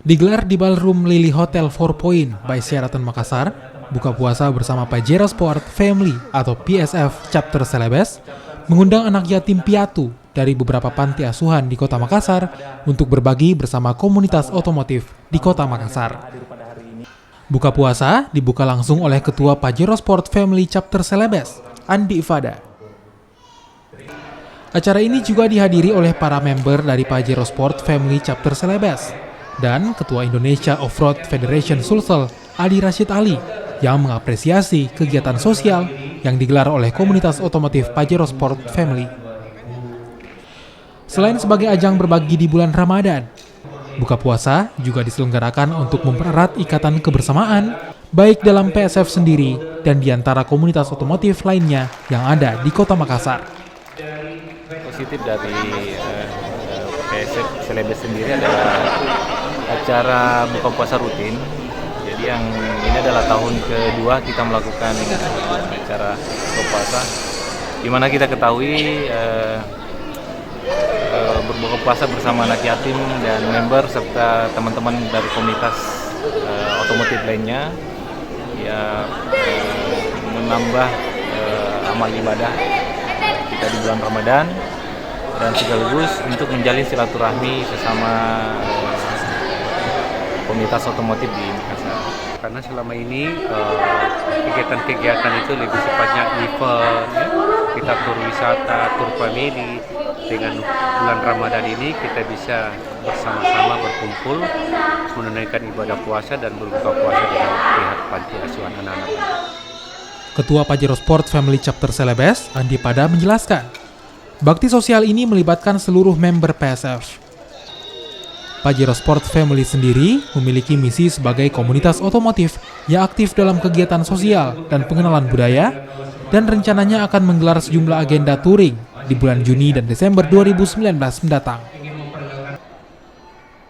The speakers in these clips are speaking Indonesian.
Digelar di Ballroom Lily Hotel 4 Point by Sheraton Makassar, buka puasa bersama Pajero Sport Family atau PSF Chapter Celebes mengundang anak yatim piatu dari beberapa panti asuhan di Kota Makassar untuk berbagi bersama komunitas otomotif di Kota Makassar. Buka puasa dibuka langsung oleh Ketua Pajero Sport Family Chapter Celebes, Andi Ifada. Acara ini juga dihadiri oleh para member dari Pajero Sport Family Chapter Celebes dan Ketua Indonesia Off-Road Federation Sulsel, Adi Rashid Ali, yang mengapresiasi kegiatan sosial yang digelar oleh komunitas otomotif Pajero Sport Family. Selain sebagai ajang berbagi di bulan Ramadan, buka puasa juga diselenggarakan untuk mempererat ikatan kebersamaan baik dalam PSF sendiri dan di antara komunitas otomotif lainnya yang ada di Kota Makassar. Positif dari PSF Celebes sendiri adalah acara buka puasa rutin. Jadi yang ini adalah tahun kedua kita melakukan acara buka puasa, di mana kita ketahui berbuka puasa bersama anak yatim dan member serta teman-teman dari komunitas otomotif lainnya ya menambah amal ibadah kita di bulan Ramadan dan sekaligus untuk menjalin silaturahmi sesama komunitas otomotif di Makassar. Karena selama ini kegiatan-kegiatan itu lebih sifatnya event, ya. Kita tur wisata, tur family. Dengan bulan Ramadan ini kita bisa bersama-sama berkumpul menunaikan ibadah puasa dan berbuka puasa dengan pihak panti asuhan anak-anak. Ketua Pajero Sport Family Chapter Celebes, Andi Pada menjelaskan, bakti sosial ini melibatkan seluruh member PSF. Pajero Sport Family sendiri memiliki misi sebagai komunitas otomotif yang aktif dalam kegiatan sosial dan pengenalan budaya, dan rencananya akan menggelar sejumlah agenda touring di bulan Juni dan Desember 2019 mendatang.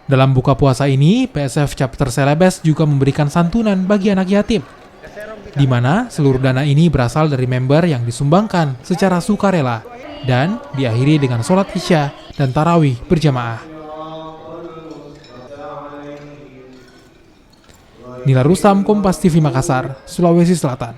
Dalam buka puasa ini, PSF Chapter Celebes juga memberikan santunan bagi anak yatim, di mana seluruh dana ini berasal dari member yang disumbangkan secara sukarela dan diakhiri dengan sholat isya dan tarawih berjamaah. Nila Rustam, Kompas TV Makassar, Sulawesi Selatan.